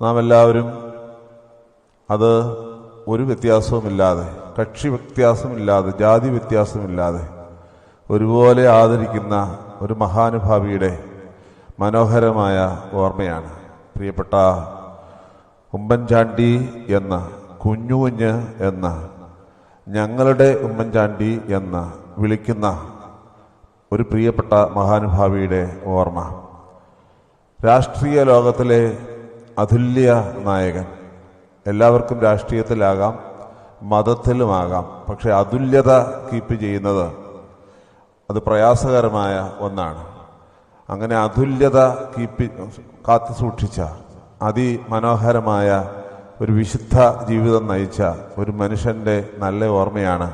നാം എല്ലാവരും അത് ഒരു വ്യത്യാസവുമില്ലാതെ, കക്ഷി വ്യത്യാസമില്ലാതെ, ജാതി വ്യത്യാസമില്ലാതെ ഒരുപോലെ ആദരിക്കുന്ന ഒരു മഹാനുഭാവിയുടെ മനോഹരമായ ഓർമ്മയാണ്. പ്രിയപ്പെട്ട ഉമ്മൻചാണ്ടി എന്ന കുഞ്ഞു എന്ന ഞങ്ങളുടെ ഉമ്മൻചാണ്ടി എന്ന് വിളിക്കുന്ന ഒരു പ്രിയപ്പെട്ട മഹാനുഭാവിയുടെ ഓർമ്മ. രാഷ്ട്രീയ ലോകത്തിലെ അതുല്യ നായകൻ. എല്ലാവർക്കും രാഷ്ട്രീയത്തിലാകാം, മതത്തിലുമാകാം. പക്ഷെ അതുല്യത കീപ്പ് ചെയ്യുന്നത് അത് പ്രയാസകരമായ ഒന്നാണ്. അങ്ങനെ അതുല്യത കാത്തു സൂക്ഷിച്ച അതിമനോഹരമായ ഒരു വിശുദ്ധ ജീവിതം നയിച്ച ഒരു മനുഷ്യൻ്റെ നല്ല ഓർമ്മയാണ്.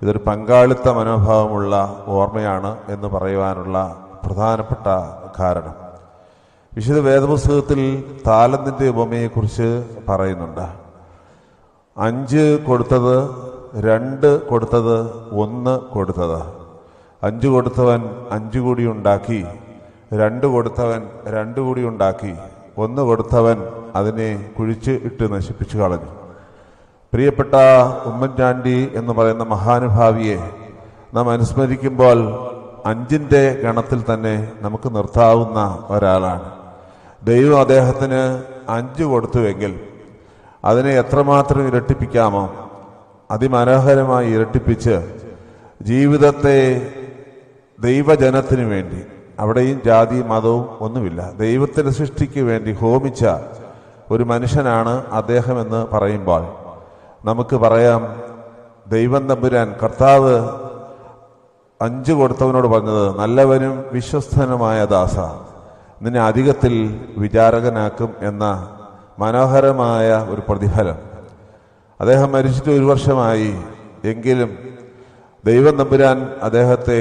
ഇതൊരു പങ്കാളിത്ത മനോഭാവമുള്ള ഓർമ്മയാണ് എന്ന് പറയുവാനുള്ള പ്രധാനപ്പെട്ട കാരണം. വിശുദ്ധ വേദപുസ്തകത്തിൽ താലന്തിൻ്റെ ഉപമയെക്കുറിച്ച് പറയുന്നുണ്ട്. 5 കൊടുത്തത്, 2 കൊടുത്തത്, 1 കൊടുത്തത്. 5 കൊടുത്തവൻ 5 കൂടി ഉണ്ടാക്കി, 2 കൊടുത്തവൻ 2 കൂടി ഉണ്ടാക്കി, 1 കൊടുത്തവൻ അതിനെ കുഴിച്ച് ഇട്ട് നശിപ്പിച്ചു കളഞ്ഞു. പ്രിയപ്പെട്ട ഉമ്മൻചാണ്ടി എന്ന് പറയുന്ന മഹാനുഭാവിയെ നാം അനുസ്മരിക്കുമ്പോൾ 5ന്റെ ഗണത്തിൽ തന്നെ നമുക്ക് നിർത്താവുന്ന ഒരാളാണ്. ദൈവം അദ്ദേഹത്തിന് 5 കൊടുത്തുവെങ്കിൽ അതിനെ എത്രമാത്രം ഇരട്ടിപ്പിക്കാമോ അതിമനോഹരമായി ഇരട്ടിപ്പിച്ച് ജീവിതത്തെ ദൈവജനത്തിനു വേണ്ടി, അവിടെയും ജാതി മതവും ഒന്നുമില്ല, ദൈവത്തിന്റെ സൃഷ്ടിക്ക് വേണ്ടി ഹോമിച്ച ഒരു മനുഷ്യനാണ് അദ്ദേഹം എന്ന് പറയുമ്പോൾ നമുക്ക് പറയാം, ദൈവം തമ്പുരാൻ കർത്താവ് 5 കൊടുത്തവനോട് പറഞ്ഞത്, നല്ലവനും വിശ്വസ്തനുമായ ദാസ, നിന്നെ അധികത്തിൽ വിചാരകനാക്കും എന്ന മനോഹരമായ ഒരു പ്രതിഫലം. അദ്ദേഹം മരിച്ചിട്ട് 1 വർഷമായി. എങ്കിലും ദൈവം തമ്പുരാൻ അദ്ദേഹത്തെ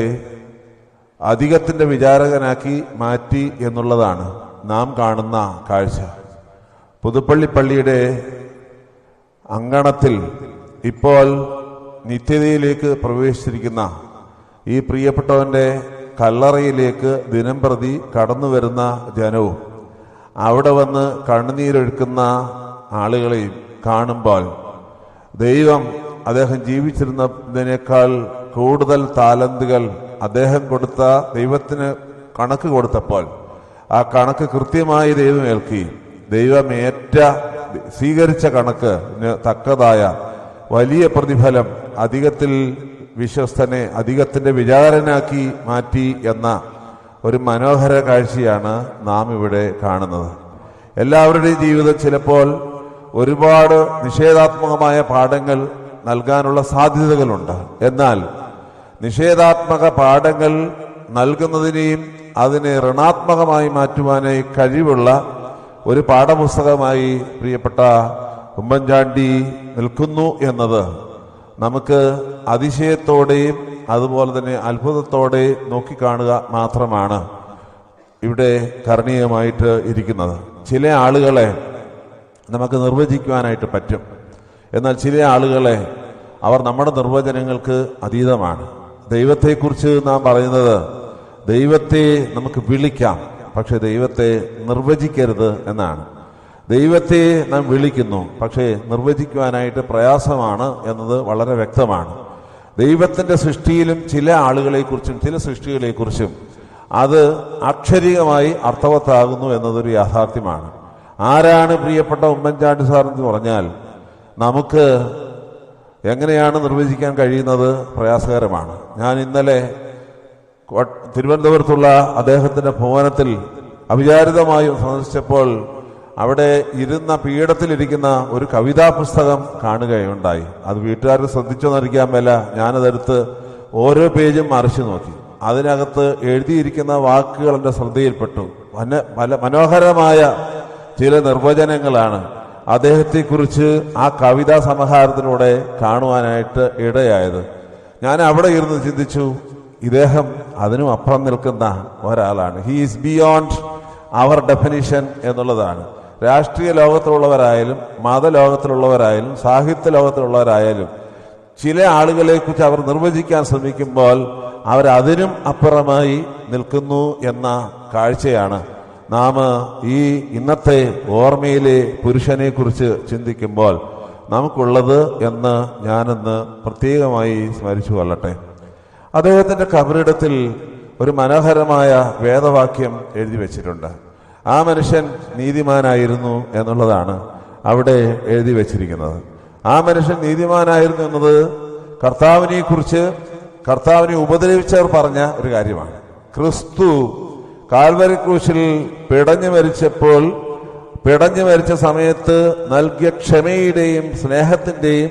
അധികത്തിൻ്റെ വിചാരകനാക്കി മാറ്റി എന്നുള്ളതാണ് നാം കാണുന്ന കാഴ്ച. പുതുപ്പള്ളി പള്ളിയുടെ അങ്കണത്തിൽ ഇപ്പോൾ നിത്യതയിലേക്ക് പ്രവേശിച്ചിരിക്കുന്ന ഈ പ്രിയപ്പെട്ടവൻ്റെ കല്ലറയിലേക്ക് ദിനം പ്രതി കടന്നു വരുന്ന ജനവും അവിടെ വന്ന് കണ്ണുനീരൊഴുക്കുന്ന ആളുകളെയും കാണുമ്പോൾ ദൈവം അദ്ദേഹം ജീവിച്ചിരുന്നതിനേക്കാൾ കൂടുതൽ താലന്തുകൾ അദ്ദേഹം കൊടുത്ത ദൈവത്തിന് കണക്ക് കൊടുത്തപ്പോൾ ആ കണക്ക് കൃത്യമായി ദൈവം ഏൽക്കുകയും ദൈവമേറ്റ സ്വീകരിച്ച കണക്കിന് തക്കതായ വലിയ പ്രതിഫലം അധികത്തിൽ വിശ്വസ്തനെ അധികത്തിന്റെ വിചാരനാക്കി മാറ്റി എന്ന ഒരു മനോഹര കാഴ്ചയാണ് നാം ഇവിടെ കാണുന്നത്. എല്ലാവരുടെയും ജീവിതം ചിലപ്പോൾ ഒരുപാട് നിഷേധാത്മകമായ പാഠങ്ങൾ നൽകാനുള്ള സാധ്യതകളുണ്ട്. എന്നാൽ നിഷേധാത്മക പാഠങ്ങൾ നൽകുന്നതിനെയും അതിനെ ഋണാത്മകമായി മാറ്റുവാനായി കഴിവുള്ള ഒരു പാഠപുസ്തകമായി പ്രിയപ്പെട്ട ഉമ്മൻചാണ്ടി നിൽക്കുന്നു എന്നത് നമുക്ക് അതിശയത്തോടെയും അതുപോലെ തന്നെ അത്ഭുതത്തോടെ നോക്കിക്കാണുക മാത്രമാണ് ഇവിടെ കരണീയമായിട്ട് ഇരിക്കുന്നത്. ചില ആളുകളെ നമുക്ക് നിർവചിക്കുവാനായിട്ട് പറ്റും. എന്നാൽ ചില ആളുകളെ അവർ നമ്മുടെ നിർവചനങ്ങൾക്ക് അതീതമാണ്. ദൈവത്തെക്കുറിച്ച് നാം പറയുന്നത്, ദൈവത്തെ നമുക്ക് വിളിക്കാം, പക്ഷെ ദൈവത്തെ നിർവചിക്കരുത് എന്നാണ്. ദൈവത്തെ നാം വിളിക്കുന്നു, പക്ഷേ നിർവചിക്കുവാനായിട്ട് പ്രയാസമാണ് എന്നത് വളരെ വ്യക്തമാണ്. ദൈവത്തിൻ്റെ സൃഷ്ടിയിലും ചില ആളുകളെക്കുറിച്ചും ചില സൃഷ്ടികളെക്കുറിച്ചും അത് അക്ഷരികമായി അർത്ഥവത്താകുന്നു എന്നതൊരു യാഥാർത്ഥ്യമാണ്. ആരാണ് പ്രിയപ്പെട്ട ഉമ്മൻചാണ്ടി സാർ എന്ന് പറഞ്ഞാൽ നമുക്ക് എങ്ങനെയാണ് നിർവചിക്കാൻ കഴിയുന്നത്? പ്രയാസകരമാണ്. ഞാൻ ഇന്നലെ തിരുവനന്തപുരത്തുള്ള അദ്ദേഹത്തിൻ്റെ ഭവനത്തിൽ അവിചാരിതമായും സന്ദർശിച്ചപ്പോൾ അവിടെ ഇരുന്ന പീഠത്തിലിരിക്കുന്ന ഒരു കവിതാ പുസ്തകം കാണുകയുണ്ടായി. അത് വീട്ടുകാർക്ക് ശ്രദ്ധിച്ചോന്നറിയിക്കാൻ മേല. ഞാനതെടുത്ത് ഓരോ പേജും മറിച്ചു നോക്കി. അതിനകത്ത് എഴുതിയിരിക്കുന്ന വാക്കുകൾ എൻ്റെ ശ്രദ്ധയിൽപ്പെട്ടു. മനോഹരമായ ചില നിർവചനങ്ങളാണ് അദ്ദേഹത്തെക്കുറിച്ച് ആ കവിതാ സമാഹാരത്തിലൂടെ കാണുവാനായിട്ട് ഇടയായത്. ഞാൻ അവിടെ ഇരുന്ന് ചിന്തിച്ചു, ഇദ്ദേഹം അതിനും അപ്പുറം നിൽക്കുന്ന ഒരാളാണ്. He is beyond our definition എന്നുള്ളതാണ്. രാഷ്ട്രീയ ലോകത്തിലുള്ളവരായാലും മതലോകത്തിലുള്ളവരായാലും സാഹിത്യ ലോകത്തിലുള്ളവരായാലും ചില ആളുകളെക്കുറിച്ച് അവർ നിർവചിക്കാൻ ശ്രമിക്കുമ്പോൾ അവരതിനും അപ്പുറമായി നിൽക്കുന്നു എന്ന കാഴ്ചയാണ് നാം ഈ ഇന്നത്തെ ഓർമ്മയിലെ പുരുഷനെ കുറിച്ച് ചിന്തിക്കുമ്പോൾ നമുക്കുള്ളത് എന്ന് ഞാനിന്ന് പ്രത്യേകമായി സ്മരിച്ചു കൊള്ളട്ടെ. അദ്ദേഹത്തിൻ്റെ കബറിടത്തിൽ ഒരു മനോഹരമായ വേദവാക്യം എഴുതി വച്ചിട്ടുണ്ട്. ആ മനുഷ്യൻ നീതിമാനായിരുന്നു എന്നുള്ളതാണ് അവിടെ എഴുതി വച്ചിരിക്കുന്നത്. ആ മനുഷ്യൻ നീതിമാനായിരുന്നു എന്നത് കർത്താവിനെ കുറിച്ച് കർത്താവിനെ ഉപദ്രവിച്ചവർ പറഞ്ഞ ഒരു കാര്യമാണ്. ക്രിസ്തു കാൽവരി ക്രൂശിൽ പിടഞ്ഞു മരിച്ച സമയത്ത് നൽകിയ ക്ഷമയുടെയും സ്നേഹത്തിൻ്റെയും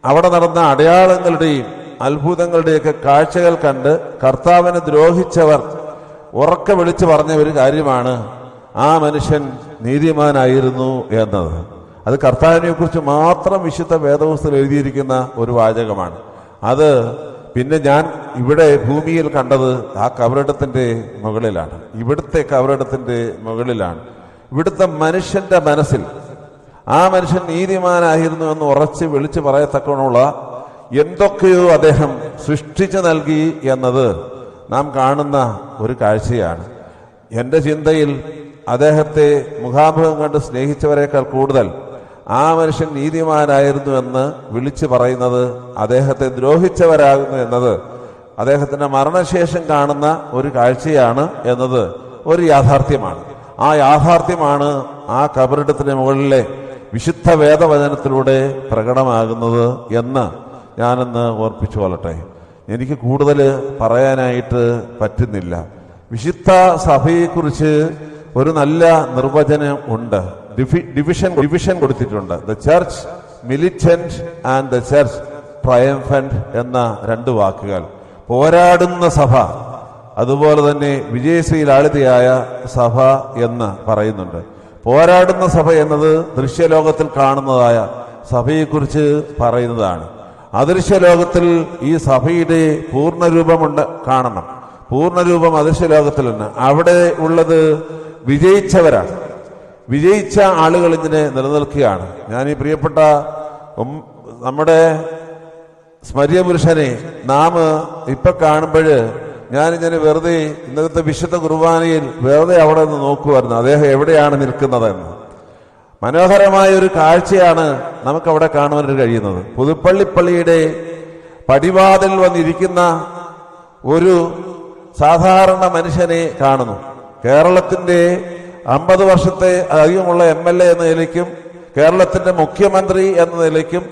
അവിടെ നടന്ന അടയാളങ്ങളുടെയും അത്ഭുതങ്ങളുടെയൊക്കെ കാഴ്ചകൾ കണ്ട് കർത്താവിനെ ദ്രോഹിച്ചവർ ഉറക്കെ വിളിച്ചു പറഞ്ഞ ഒരു കാര്യമാണ് ആ മനുഷ്യൻ നീതിമാനായിരുന്നു എന്നത്. അത് കർത്താവിനെ കുറിച്ച് മാത്രം വിശുദ്ധ വേദപുസ്തകത്തിൽ എഴുതിയിരിക്കുന്ന ഒരു വാചകമാണ്. അത് പിന്നെ ഞാൻ ഇവിടെ ഭൂമിയിൽ കണ്ടത് ആ കബറിടത്തിൻ്റെ മുകളിലാണ്. ഇവിടുത്തെ കബറിടത്തിൻ്റെ മുകളിലാണ്. ഇവിടുത്തെ മനുഷ്യന്റെ മനസ്സിൽ ആ മനുഷ്യൻ നീതിമാനായിരുന്നു എന്ന് ഉറച്ച് വിളിച്ചു പറയത്തക്കണമുള്ള എന്തൊക്കെയോ അദ്ദേഹം സൃഷ്ടിച്ചു നൽകി എന്നത് നാം കാണുന്ന ഒരു കാഴ്ചയാണ്. എൻ്റെ ചിന്തയിൽ അദ്ദേഹത്തെ മുഖാമുഖം കണ്ട് സ്നേഹിച്ചവരെക്കാൾ കൂടുതൽ ആ മനുഷ്യൻ നീതിമാനായിരുന്നു എന്ന് വിളിച്ചു പറയുന്നത് അദ്ദേഹത്തെ ദ്രോഹിച്ചവരാകുന്നു എന്നത് അദ്ദേഹത്തിൻ്റെ മരണശേഷം കാണുന്ന ഒരു കാഴ്ചയാണ് എന്നത് ഒരു യാഥാർത്ഥ്യമാണ്. ആ യാഥാർത്ഥ്യമാണ് ആ കബറിടത്തിന് മുകളിലെ വിശുദ്ധ വേദവചനത്തിലൂടെ പ്രകടമാകുന്നത് എന്ന് ഞാനൊന്ന് ഓർപ്പിച്ചു കൊള്ളട്ടെ. എനിക്ക് കൂടുതൽ പറയാനായിട്ട് പറ്റുന്നില്ല. വിശുദ്ധ സഭയെക്കുറിച്ച് ഒരു നല്ല നിർവചനം ഉണ്ട്. ഡിവിഷൻ കൊടുത്തിട്ടുണ്ട്. The church militant and the church triumphant എന്ന രണ്ട് വാക്കുകൾ. പോരാടുന്ന സഭ, അതുപോലെ തന്നെ വിജയശ്രീലാളിതയായ സഭ എന്ന് പറയുന്നുണ്ട്. പോരാടുന്ന സഭ എന്നത് ദൃശ്യലോകത്തിൽ കാണുന്നതായ സഭയെക്കുറിച്ച് പറയുന്നതാണ്. അദൃശ്യലോകത്തിൽ ഈ സഭയുടെ പൂർണ്ണരൂപമുണ്ട് കാണണം. പൂർണ്ണരൂപം അദൃശ്യലോകത്തിലുണ്ട്. അവിടെ ഉള്ളത് വിജയിച്ചവരാണ്. വിജയിച്ച ആളുകൾ ഇങ്ങനെ നിലനിൽക്കുകയാണ്. ഞാൻ ഈ പ്രിയപ്പെട്ട നമ്മുടെ സ്മര്യപുരുഷനെ നാം ഇപ്പൊ കാണുമ്പോൾ ഞാനിങ്ങനെ വെറുതെ ഇന്നത്തെ വിശുദ്ധ കുർബാനയിൽ വെറുതെ അവിടെ നിന്ന് നോക്കുമായിരുന്നു അദ്ദേഹം എവിടെയാണ് നിൽക്കുന്നതെന്ന്. മനോഹരമായ ഒരു കാഴ്ചയാണ് നമുക്കവിടെ കാണുവാൻ കഴിയുന്നത്. പുതുപ്പള്ളിപ്പള്ളിയുടെ പടിവാതിൽ വന്നിരിക്കുന്ന ഒരു സാധാരണ മനുഷ്യനെ കാണുന്നു. കേരളത്തിന്റെ 50 വർഷത്തെ അധികമുള്ള MLA എന്ന നിലയ്ക്കും കേരളത്തിന്റെ മുഖ്യമന്ത്രി എന്ന നിലയ്ക്കും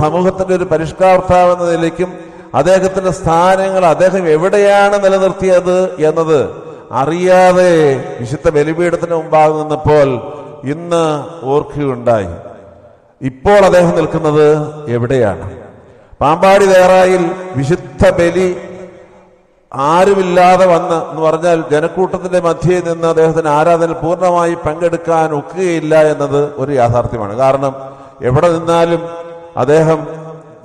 സമൂഹത്തിന്റെ ഒരു പരിഷ്കർത്താവ് എന്ന നിലയ്ക്കും അദ്ദേഹത്തിന്റെ സ്ഥാനങ്ങൾ അദ്ദേഹം എവിടെയാണ് നിലനിർത്തിയത് എന്നത് അറിയാതെ വിശുദ്ധ ബലിപീഠത്തിന് മുമ്പാകെ നിന്നപ്പോൾ ഇന്ന് ഓർക്കുകയുണ്ടായി. ഇപ്പോൾ അദ്ദേഹം നിൽക്കുന്നത് എവിടെയാണ്? പാമ്പാടി ദേറായിൽ വിശുദ്ധ ബലി ആരുമില്ലാതെ വന്ന് എന്ന് പറഞ്ഞാൽ ജനക്കൂട്ടത്തിന്റെ മധ്യേ നിന്ന് അദ്ദേഹത്തിന് ആരാധന പൂർണ്ണമായി പങ്കെടുക്കാൻ ഒക്കുകയില്ല എന്നത് ഒരു യാഥാർത്ഥ്യമാണ്. കാരണം എവിടെ നിന്നാലും അദ്ദേഹം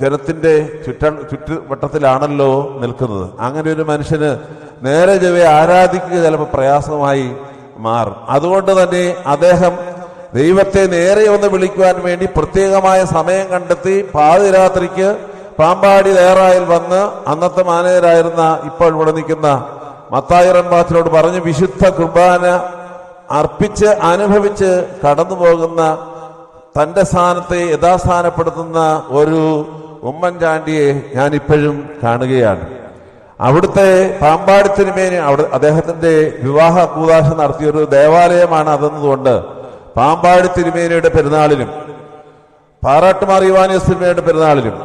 ജനത്തിന്റെ ചുറ്റുവട്ടത്തിലാണല്ലോ നിൽക്കുന്നത്. അങ്ങനെ ഒരു മനുഷ്യന് നേരെ ചൊവ്വേ ആരാധിക്കുക ചിലപ്പോൾ പ്രയാസമായി മാറും. അതുകൊണ്ട് തന്നെ അദ്ദേഹം ദൈവത്തെ നേരെ ഒന്ന് വിളിക്കുവാൻ വേണ്ടി പ്രത്യേകമായ സമയം കണ്ടെത്തി പാതിരാത്രിക്ക് പാമ്പാടി ദേറായിൽ വന്ന് അന്നത്തെ മാനേജരായിരുന്ന ഇപ്പോൾ ഇവിടെ നിൽക്കുന്ന മത്തായി റമ്പാച്ചിനോട് പറഞ്ഞ് വിശുദ്ധ കുർബാന അർപ്പിച്ച് അനുഭവിച്ച് കടന്നു പോകുന്ന തന്റെ സ്ഥാനത്തെ യഥാസ്ഥാനപ്പെടുത്തുന്ന ഒരു ഉമ്മൻചാണ്ടിയെ ഞാൻ ഇപ്പോഴും കാണുകയാണ്. അവിടുത്തെ പാമ്പാടി തിരുമേനി അദ്ദേഹത്തിന്റെ വിവാഹ കൂദാശ നടത്തിയൊരു ദേവാലയമാണ് അതെന്നതുകൊണ്ട് പാമ്പാടി തിരുമേനിയുടെ പെരുന്നാളിലും പാറാട്ടുമാർ യുവാനിയോസ് തിരുമേനിയുടെ പെരുന്നാളിലും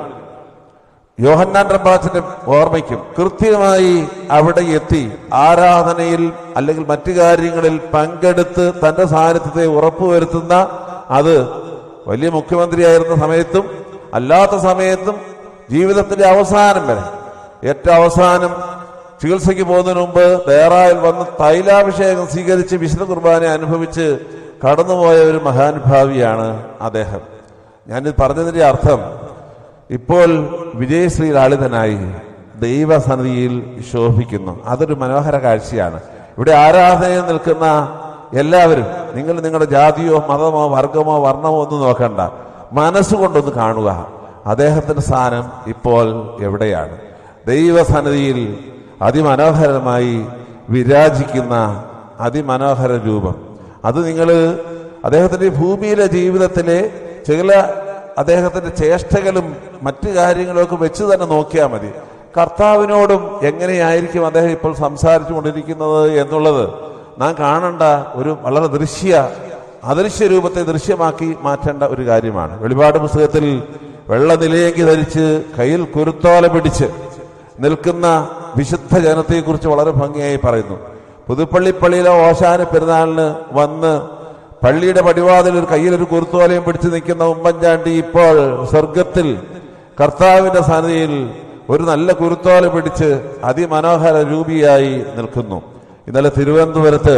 യോഹന്നാൻ റമ്പാച്ചന്റെ ഓർമ്മയ്ക്കും കൃത്യമായി അവിടെ എത്തി ആരാധനയിൽ അല്ലെങ്കിൽ മറ്റു കാര്യങ്ങളിൽ പങ്കെടുത്ത് തന്റെ സാന്നിധ്യത്തെ ഉറപ്പുവരുത്തുന്ന, അത് വലിയ മുഖ്യമന്ത്രിയായിരുന്ന സമയത്തും അല്ലാത്ത സമയത്തും ജീവിതത്തിന്റെ അവസാനം വരെ ഏറ്റവും അവസാനം ചികിത്സയ്ക്ക് പോകുന്നതിന് മുമ്പ് ദേറായിൽ വന്ന് തൈലാഭിഷേകം സ്വീകരിച്ച് വിശുദ്ധ കുർബാന അനുഭവിച്ച് കടന്നുപോയ ഒരു മഹാനുഭാവിയാണ് അദ്ദേഹം. ഞാനിത് പറഞ്ഞതിന്റെ അർത്ഥം, ഇപ്പോൾ വിജയശ്രീലാളിതനായി ദൈവസന്നിധിയിൽ ശോഭിക്കുന്നു. അതൊരു മനോഹര കാഴ്ചയാണ്. ഇവിടെ ആരാധനയിൽ നിൽക്കുന്ന എല്ലാവരും നിങ്ങൾ നിങ്ങളുടെ ജാതിയോ മതമോ വർഗമോ വർണ്ണമോ ഒന്നും നോക്കണ്ട, മനസ്സുകൊണ്ടൊന്ന് കാണുക അദ്ദേഹത്തിന്റെ സ്ഥാനം ഇപ്പോൾ എവിടെയാണ്. ദൈവസന്നിധിയിൽ അതിമനോഹരമായി വിരാജിക്കുന്ന അതിമനോഹര രൂപം. അത് നിങ്ങൾ അദ്ദേഹത്തിൻ്റെ ഭൂമിയിലെ ജീവിതത്തിലെ ചില അദ്ദേഹത്തിൻ്റെ ചേഷ്ടകളും മറ്റു കാര്യങ്ങളൊക്കെ വെച്ച് തന്നെ നോക്കിയാൽ മതി. കർത്താവിനോടും എങ്ങനെയായിരിക്കും അദ്ദേഹം ഇപ്പോൾ സംസാരിച്ചു കൊണ്ടിരിക്കുന്നത് എന്നുള്ളത് നാം കാണേണ്ട ഒരു വളരെ അദൃശ്യ രൂപത്തെ ദൃശ്യമാക്കി മാറ്റേണ്ട ഒരു കാര്യമാണ്. വെളിപാട് പുസ്തകത്തിൽ വെള്ള നിലയെങ്കി ധരിച്ച് കയ്യിൽ കുരുത്തോല പിടിച്ച് നിൽക്കുന്ന വിശുദ്ധ ജനത്തെക്കുറിച്ച് വളരെ ഭംഗിയായി പറയുന്നു. പുതുപ്പള്ളിപ്പള്ളിയിലെ ഓശാന പെരുന്നാളിന് വന്ന് പള്ളിയുടെ പടിവാതിൽ ഒരു കയ്യിലൊരു കുരുത്തോലയും പിടിച്ചു നിൽക്കുന്ന ഉമ്മൻചാണ്ടി ഇപ്പോൾ സ്വർഗത്തിൽ കർത്താവിന്റെ സന്നിധിയിൽ ഒരു നല്ല കുരുത്തോല പിടിച്ച് അതിമനോഹര രൂപിയായി നിൽക്കുന്നു. ഇന്നലെ തിരുവനന്തപുരത്ത്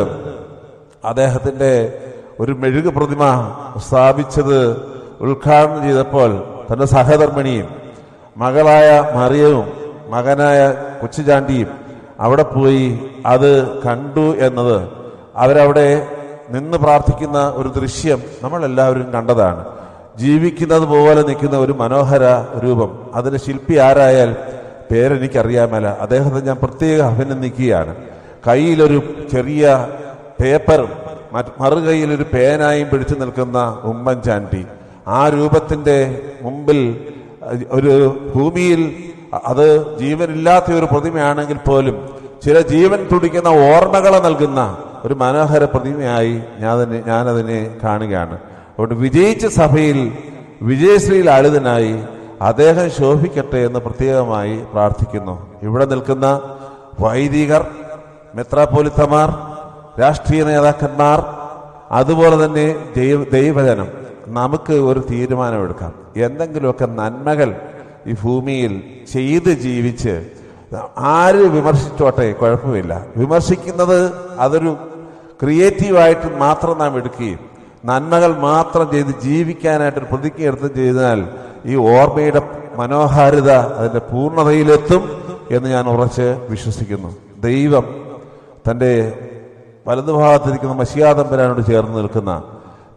അദ്ദേഹത്തിന്റെ ഒരു മെഴുക് പ്രതിമ സ്ഥാപിച്ചത് ഉദ്ഘാടനം ചെയ്തപ്പോൾ തന്റെ സഹധർമ്മിണിയും മകളായ മറിയവും മകനായ കൊച്ചുചാണ്ടിയും അവിടെ പോയി അത് കണ്ടു എന്നത്, അവരവിടെ നിന്ന് പ്രാർത്ഥിക്കുന്ന ഒരു ദൃശ്യം നമ്മളെല്ലാവരും കണ്ടതാണ്. ജീവിക്കുന്നത് പോലെ നിൽക്കുന്ന ഒരു മനോഹര രൂപം. അതിന് ശില്പി ആരായാൽ പേരെനിക്കറിയാമല്ല. അദ്ദേഹത്തെ ഞാൻ പ്രത്യേകം അഭിനന്ദിക്കുകയാണ്. കയ്യിലൊരു ചെറിയ പേപ്പറും മറുകൈയിലൊരു പേനായും പിടിച്ചു നിൽക്കുന്ന ഉമ്മൻചാണ്ടി, ആ രൂപത്തിന്റെ മുമ്പിൽ ഒരു ഭൂമിയിൽ അത് ജീവനില്ലാത്ത ഒരു പ്രതിമയാണെങ്കിൽ പോലും ചില ജീവൻ തുടിക്കുന്ന ഓർമ്മകളെ നൽകുന്ന ഒരു മനോഹര പ്രതിമയായി ഞാനതിനെ കാണുകയാണ്. അതുകൊണ്ട് വിജയിച്ച സഭയിൽ വിജയശ്രീയിൽ ആളിതനായി അദ്ദേഹം ശോഭിക്കട്ടെ എന്ന് പ്രത്യേകമായി പ്രാർത്ഥിക്കുന്നു. ഇവിടെ നിൽക്കുന്ന വൈദികർ, മെത്രാപ്പോലിത്തമാർ, രാഷ്ട്രീയ നേതാക്കന്മാർ, അതുപോലെ തന്നെ ദൈവജനം, നമുക്ക് ഒരു തീരുമാനമെടുക്കാം. എന്തെങ്കിലുമൊക്കെ നന്മകൾ ഈ ഭൂമിയിൽ ചെയ്ത് ജീവിച്ച്, ആര് വിമർശിച്ചോട്ടെ, കുഴപ്പമില്ല. വിമർശിക്കുന്നത് അതൊരു ക്രിയേറ്റീവായിട്ട് മാത്രം നാം എടുക്കുകയും നന്മകൾ മാത്രം ചെയ്ത് ജീവിക്കാനായിട്ടൊരു പ്രതിജ്ഞ എടുത്ത് ചെയ്താൽ ഈ ഓർമ്മയുടെ മനോഹാരിത അതിൻ്റെ പൂർണ്ണതയിലെത്തും എന്ന് ഞാൻ ഉറച്ച് വിശ്വസിക്കുന്നു. ദൈവം തൻ്റെ വലതുഭാഗത്തിരിക്കുന്ന മശിയാതമ്പരാനോട് ചേർന്ന് നിൽക്കുന്ന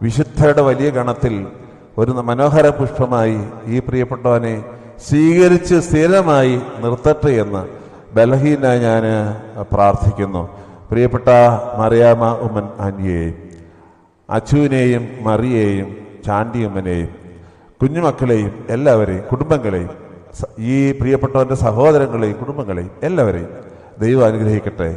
വിശുദ്ധരുടെ വലിയ ഗണത്തിൽ ഒരു മനോഹര പുഷ്പമായി ഈ പ്രിയപ്പെട്ടവനെ സ്വീകരിച്ച് സ്ഥിരമായി നിർത്തട്ടെ എന്ന് ബലഹീനായി ഞാൻ പ്രാർത്ഥിക്കുന്നു. പ്രിയപ്പെട്ട മറിയാമ്മ ഉമ്മൻ ആന്റിയെയും അച്ചുവിനെയും മറിയെയും ചാണ്ടിയമ്മനെയും കുഞ്ഞുമക്കളെയും എല്ലാവരെയും കുടുംബങ്ങളെയും ഈ പ്രിയപ്പെട്ടവന്റെ സഹോദരങ്ങളെയും കുടുംബങ്ങളെയും എല്ലാവരെയും ദൈവം അനുഗ്രഹിക്കട്ടെ.